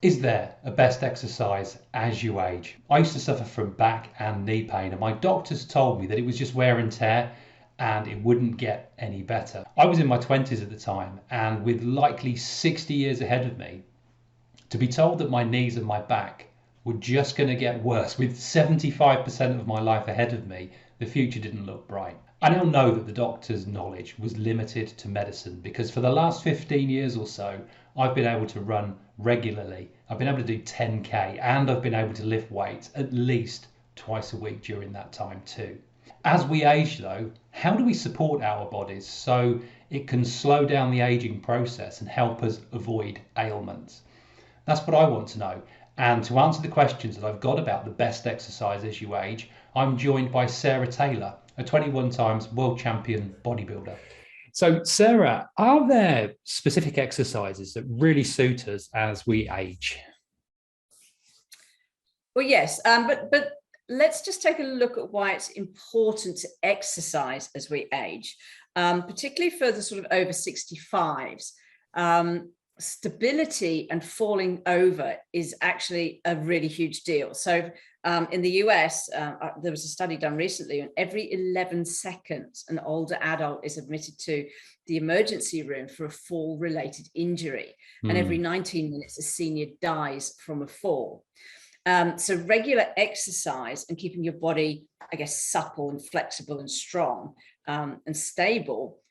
Is there a best exercise as you age? I used to suffer from back and knee pain, and my doctors told me that it was just wear and tear and it wouldn't get any better. I was in my 20s at the time, and with likely 60 years ahead of me, to be told that my knees and my back were just going to get worse with 75% of my life ahead of me, the future didn't look bright. I now know that the doctor's knowledge was limited to medicine because for the last 15 years or so, I've been able to run regularly. I've been able to do 10K and I've been able to lift weights at least twice a week during that time too. As we age though, how do we support our bodies so it can slow down the aging process and help us avoid ailments? That's what I want to know. And to answer the questions that I've got about the best exercise as you age, I'm joined by Sarah Taylor, a 21 times world champion bodybuilder. So, Sarah, are there specific exercises that really suit us as we age? Well, yes, but let's just take a look at why it's important to exercise as we age, particularly for the sort of over 65s. Stability and falling over is actually a really huge deal. So in the US, there was a study done recently, and every 11 seconds, an older adult is admitted to the emergency room for a fall-related injury. And every 19 minutes, a senior dies from a fall. So regular exercise and keeping your body, I guess, supple and flexible and strong and stable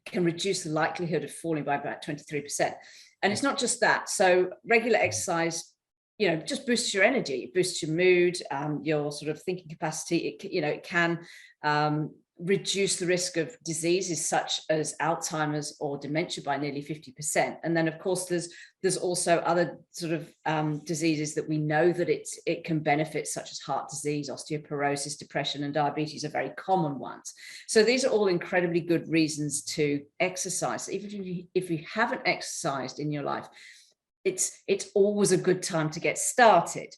can reduce the likelihood of falling by about 23%. And it's not just that. So regular exercise, just boosts your energy, it boosts your mood, your sort of thinking capacity. It can reduce the risk of diseases such as Alzheimer's or dementia by nearly 50%. And then, of course, there's also other sort of diseases that we know that it can benefit, such as heart disease, osteoporosis, depression, and diabetes are very common ones. So these are all incredibly good reasons to exercise. Even if you haven't exercised in your life, it's always a good time to get started.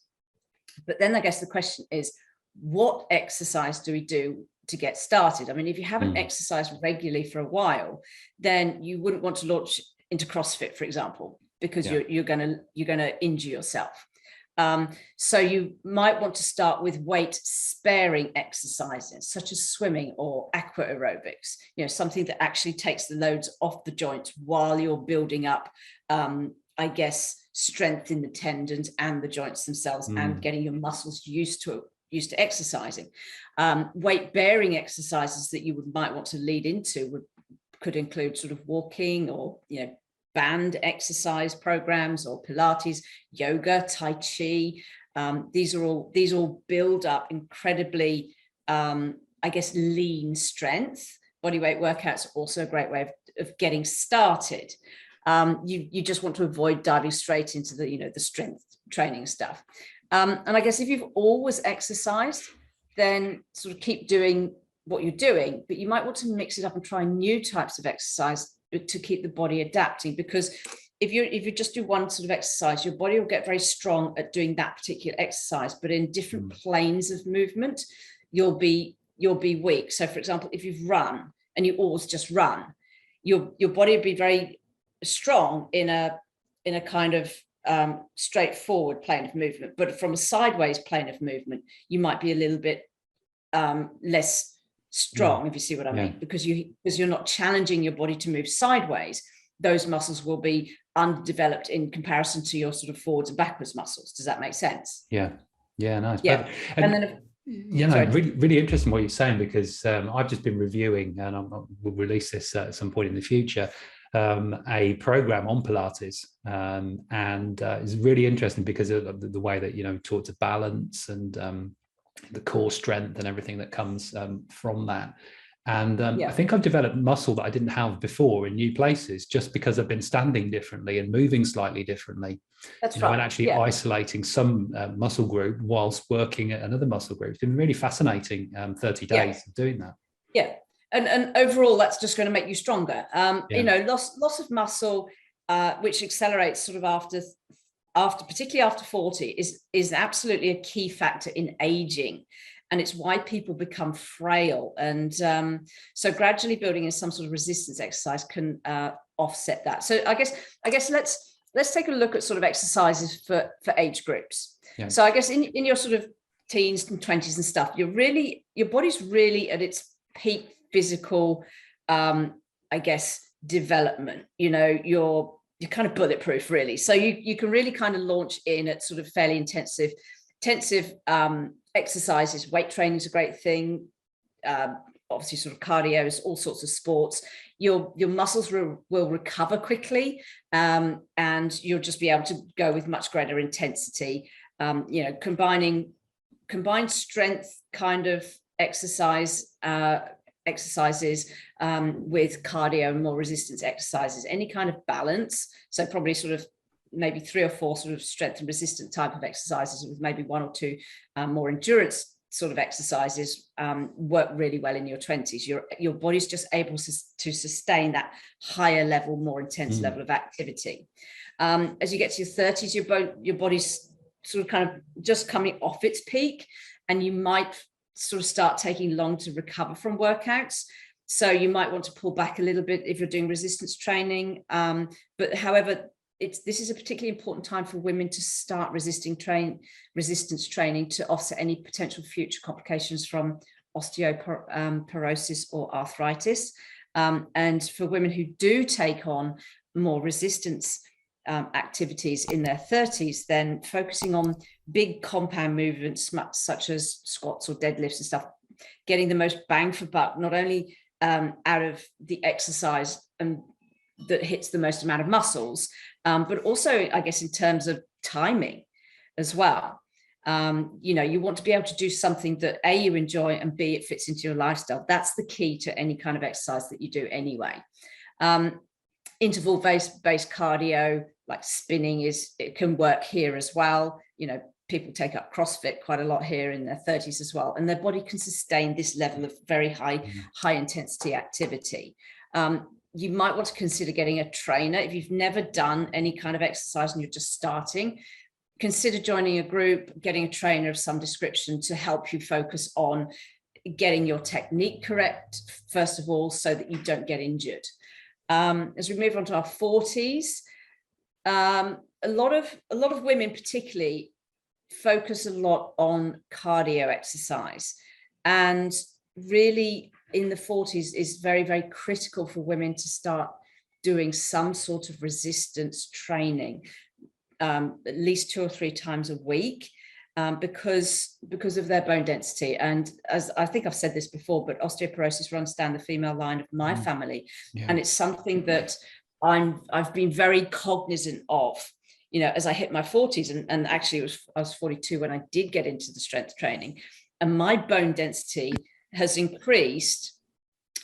But then I guess the question is, what exercise do we do to get started? I mean, if you haven't exercised regularly for a while, then you wouldn't want to launch into CrossFit, for example, because you're going to injure yourself. So you might want to start with weight sparing exercises such as swimming or aqua aerobics, something that actually takes the loads off the joints while you're building up, I guess, strength in the tendons and the joints themselves and getting your muscles used to exercising. Weight bearing exercises that you might want to lead into could include sort of walking or band exercise programs or Pilates, yoga, Tai Chi. These all build up incredibly, I guess, lean strength. Bodyweight workouts are also a great way of getting started. You just want to avoid diving straight into the strength training stuff. And I guess if you've always exercised, then sort of keep doing what you're doing, but you might want to mix it up and try new types of exercise to keep the body adapting. Because if you just do one sort of exercise, your body will get very strong at doing that particular exercise, but in different planes of movement, you'll be weak. So for example, if you've run and you always just run, your body will be very strong in a kind of straightforward plane of movement, but from a sideways plane of movement, you might be a little bit less strong, if you see what I mean, because you're not challenging your body to move sideways. Those muscles will be underdeveloped in comparison to your sort of forwards and backwards muscles. Does that make sense? Yeah, nice. Yeah. And then really, really interesting what you're saying, because I've just been reviewing, and we'll release this at some point in the future, a program on Pilates, and it's really interesting because of the way that taught to balance and the core strength and everything that comes from that. And I think I've developed muscle that I didn't have before in new places, just because I've been standing differently and moving slightly differently. That's right. And actually isolating some muscle group whilst working at another muscle group. It's been really fascinating 30 days of doing that. Yeah. And overall, that's just going to make you stronger. Loss of muscle, which accelerates sort of particularly after 40, is absolutely a key factor in aging. And it's why people become frail. And so gradually building in some sort of resistance exercise can offset that. So I guess let's take a look at sort of exercises for age groups. Yeah. So I guess in your sort of teens and 20s and stuff, your body's really at its peak physical, I guess, development. You're kind of bulletproof, really. So you can really kind of launch in at sort of fairly intensive exercises. Weight training is a great thing. Obviously, sort of cardio, all sorts of sports. Your muscles will recover quickly, and you'll just be able to go with much greater intensity. Combined strength kind of exercises with cardio and more resistance exercises, any kind of balance. So probably sort of maybe 3 or 4 sort of strength and resistant type of exercises with maybe 1 or 2 more endurance sort of exercises work really well in your 20s. Your body's just able to sustain that higher level, more intense level of activity. As you get to your 30s, your body's sort of kind of just coming off its peak, and you might sort of start taking long to recover from workouts. So you might want to pull back a little bit if you're doing resistance training. But however, this is a particularly important time for women to start resistance training to offset any potential future complications from osteoporosis or arthritis. And for women who do take on more resistance activities in their 30s, then focusing on big compound movements such as squats or deadlifts and stuff, getting the most bang for buck, not only out of the exercise and that hits the most amount of muscles, but also, I guess, in terms of timing as well. You want to be able to do something that A, you enjoy, and B, it fits into your lifestyle. That's the key to any kind of exercise that you do anyway. Interval-based cardio, like spinning, it can work here as well. People take up CrossFit quite a lot here in their 30s as well, and their body can sustain this level of very high intensity activity. You might want to consider getting a trainer. If you've never done any kind of exercise and you're just starting, consider joining a group, getting a trainer of some description to help you focus on getting your technique correct, first of all, so that you don't get injured. As we move on to our 40s, a lot of women particularly focus a lot on cardio exercise, and really in the 40s is very, very critical for women to start doing some sort of resistance training, at least 2 or 3 times a week, because of their bone density. And as I think I've said this before, but osteoporosis runs down the female line of my family. And it's something that I've been very cognizant of, as I hit my 40s, and actually I was 42 when I did get into the strength training, and my bone density has increased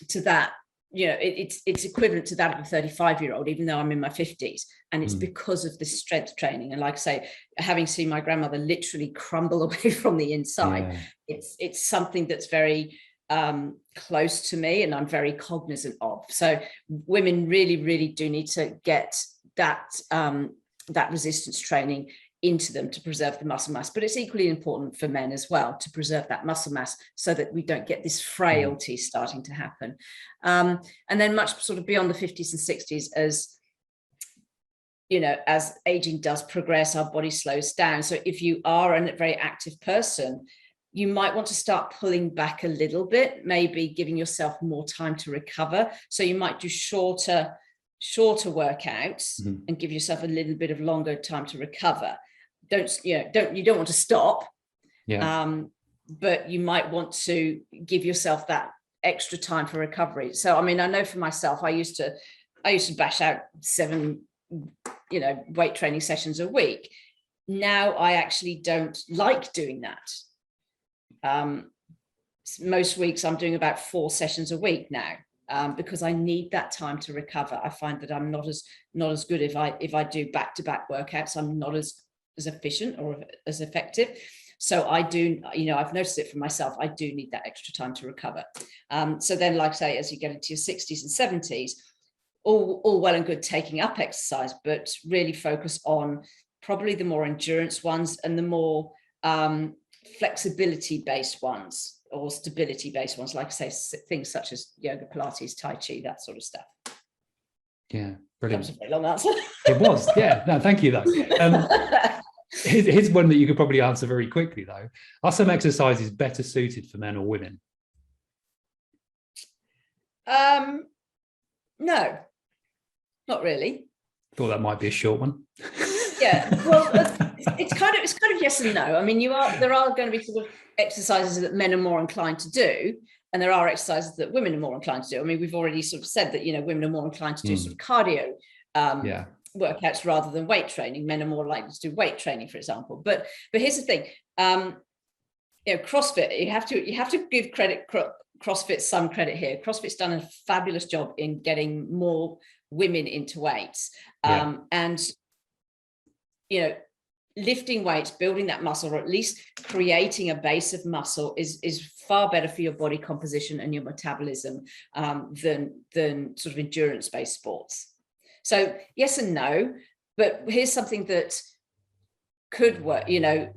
to that, it's equivalent to that of a 35-year-old, even though I'm in my 50s. And it's because of this strength training. And like I say, having seen my grandmother literally crumble away from the inside, it's something that's very close to me, and I'm very cognizant of. So women really, really do need to get that resistance training into them to preserve the muscle mass. But it's equally important for men as well to preserve that muscle mass so that we don't get this frailty starting to happen. And then much sort of beyond the 50s and 60s, as aging does progress, our body slows down. So if you are a very active person, you might want to start pulling back a little bit, maybe giving yourself more time to recover. So you might do shorter workouts and give yourself a little bit of longer time to recover. You don't want to stop, but you might want to give yourself that extra time for recovery. So I mean, I know for myself, I used to bash out 7 weight training sessions a week. Now I actually don't like doing that. Most weeks I'm doing about 4 sessions a week now, because I need that time to recover. I find that I'm not as good if I do back-to-back workouts. I'm not as efficient or as effective. So I do, I've noticed it for myself. I do need that extra time to recover. So then, like I say, as you get into your 60s and 70s, all well and good taking up exercise, but really focus on probably the more endurance ones and the more flexibility-based ones or stability-based ones, like I say, things such as yoga, Pilates, Tai Chi, that sort of stuff. Yeah. That was Brilliant. a very long answer. It was, yeah. No, thank you, though. Here's one that you could probably answer very quickly, though. Are some exercises better suited for men or women? No, not really. Thought that might be a short one. Yeah, well, it's kind of yes and no. I mean, there are going to be sort of exercises that men are more inclined to do, and there are exercises that women are more inclined to do. I mean, we've already sort of said that, you know, women are more inclined to do sort of cardio workouts rather than weight training. Men are more likely to do weight training, for example. But here's the thing, you know, CrossFit, you have to give CrossFit some credit here. CrossFit's done a fabulous job in getting more women into weights, and you know, lifting weights, building that muscle, or at least creating a base of muscle is far better for your body composition and your metabolism than sort of endurance-based sports. So yes and no, but here's something that could work, you know,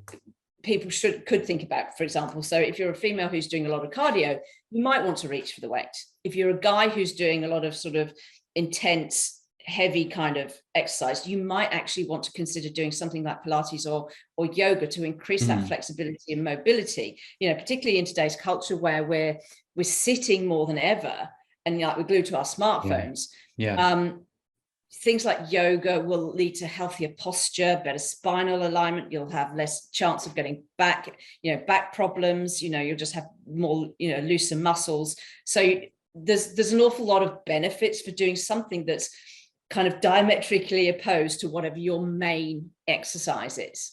people could think about, for example. So if you're a female who's doing a lot of cardio, you might want to reach for the weight. If you're a guy who's doing a lot of sort of intense, heavy kind of exercise, you might actually want to consider doing something like Pilates or yoga to increase that flexibility and mobility, you know, particularly in today's culture where we're sitting more than ever and like we're glued to our smartphones. Things like yoga will lead to healthier posture, better spinal alignment. You'll have less chance of getting back problems. You know, you'll just have more, you know, looser muscles. So there's an awful lot of benefits for doing something that's kind of diametrically opposed to whatever your main exercise is.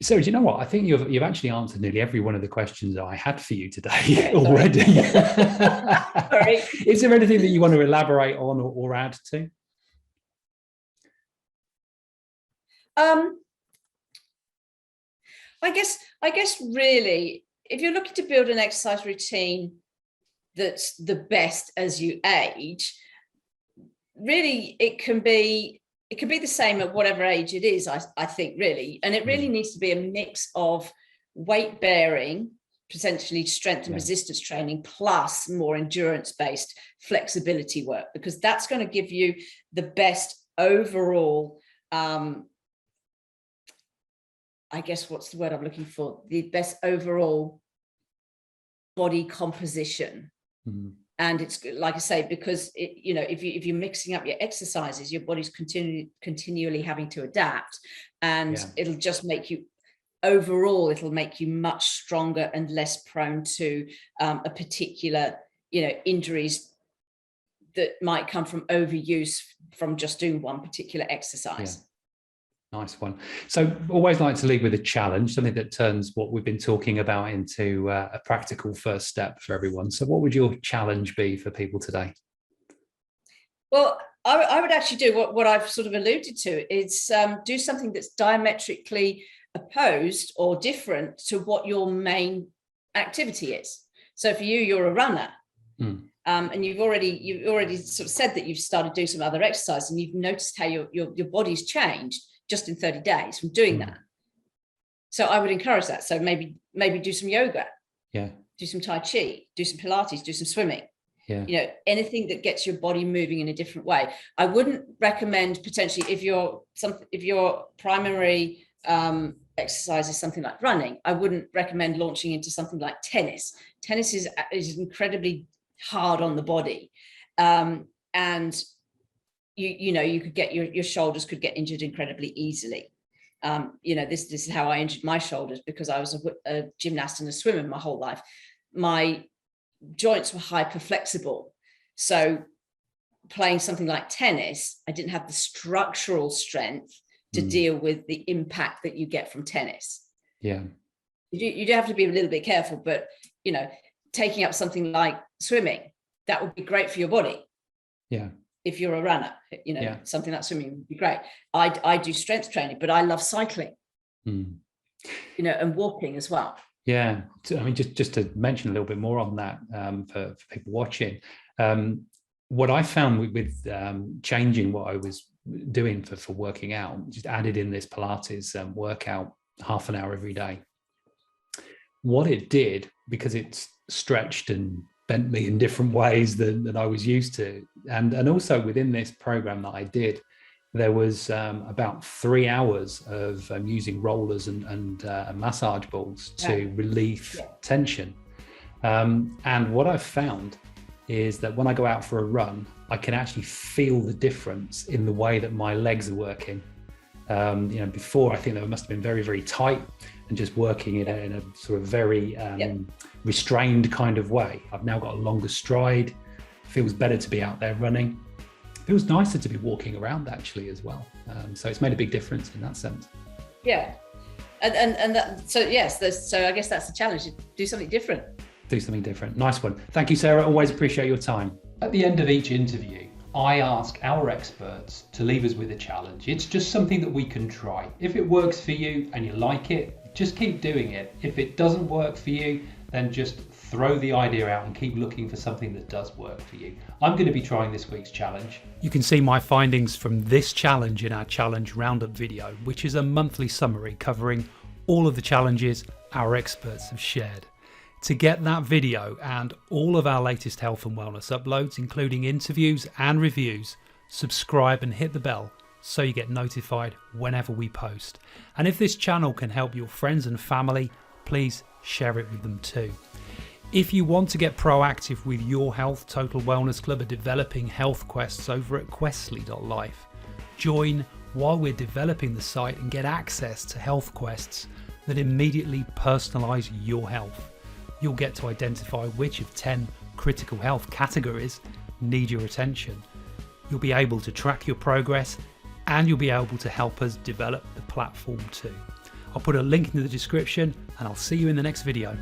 So do you know what? I think you've actually answered nearly every one of the questions that I had for you today already. Sorry. Is there anything that you want to elaborate on or add to? I guess really, if you're looking to build an exercise routine that's the best as you age, really it can be the same at whatever age it is, I think, really. And it really needs to be a mix of weight bearing, potentially strength and resistance training, plus more endurance-based flexibility work, because that's going to give you the best overall, I guess, what's the word I'm looking for? The best overall body composition. And it's like I say, because you know, if you're mixing up your exercises, your body's continually having to adapt, and it'll just make you overall, it'll make you much stronger and less prone to a particular, you know, injuries that might come from overuse from just doing one particular exercise. Nice one. So always like to lead with a challenge, something that turns what we've been talking about into a practical first step for everyone. So what would your challenge be for people today? Well, I would actually do what I've sort of alluded to, is do something that's diametrically opposed or different to what your main activity is. So for you, you're a runner. And you've already sort of said that you've started doing some other exercise, and you've noticed how your body's changed just in 30 days from doing that. So I would encourage that. So maybe do some yoga, do some Tai Chi, do some Pilates, do some swimming, you know, anything that gets your body moving in a different way. I wouldn't recommend, potentially, if your primary exercise is something like running, I wouldn't recommend launching into something like tennis. Tennis is incredibly hard on the body, and you know, you could get your shoulders could get injured incredibly easily. You know, this is how I injured my shoulders, because I was a gymnast and a swimmer my whole life. My joints were hyper flexible, so playing something like tennis, I didn't have the structural strength to deal with the impact that you get from tennis. You do have to be a little bit careful, but you know, taking up something like swimming, that would be great for your body. If you're a runner, you know, something like swimming would be great. I do strength training, but I love cycling, you know, and walking as well. I mean, just to mention a little bit more on that, for people watching, what I found with changing what I was doing for working out, just added in this Pilates workout, half an hour every day. What it did, because it's stretched and bent me in different ways than I was used to. And also within this program that I did, there was about 3 hours of using rollers and massage balls to relieve tension. And what I've found is that when I go out for a run, I can actually feel the difference in the way that my legs are working. Before, I think they must have been very, very tight and just working in a sort of very restrained kind of way. I've now got a longer stride. Feels better to be out there running. Feels nicer to be walking around actually as well. So it's made a big difference in that sense. Yeah, and that, so yes, so I guess that's the challenge. Do something different. Do something different. Nice one. Thank you, Sarah. Always appreciate your time. At the end of each interview, I ask our experts to leave us with a challenge. It's just something that we can try. If it works for you and you like it, just keep doing it. If it doesn't work for you, then just throw the idea out and keep looking for something that does work for you. I'm going to be trying this week's challenge. You can see my findings from this challenge in our challenge roundup video, which is a monthly summary covering all of the challenges our experts have shared. To get that video and all of our latest health and wellness uploads, including interviews and reviews, subscribe and hit the bell so you get notified whenever we post. And if this channel can help your friends and family, please share it with them too. If you want to get proactive with your health, Total Wellness Club are developing health quests over at questly.life. Join while we're developing the site and get access to health quests that immediately personalise your health. You'll get to identify which of 10 critical health categories need your attention. You'll be able to track your progress and you'll be able to help us develop the platform too. I'll put a link in the description and I'll see you in the next video.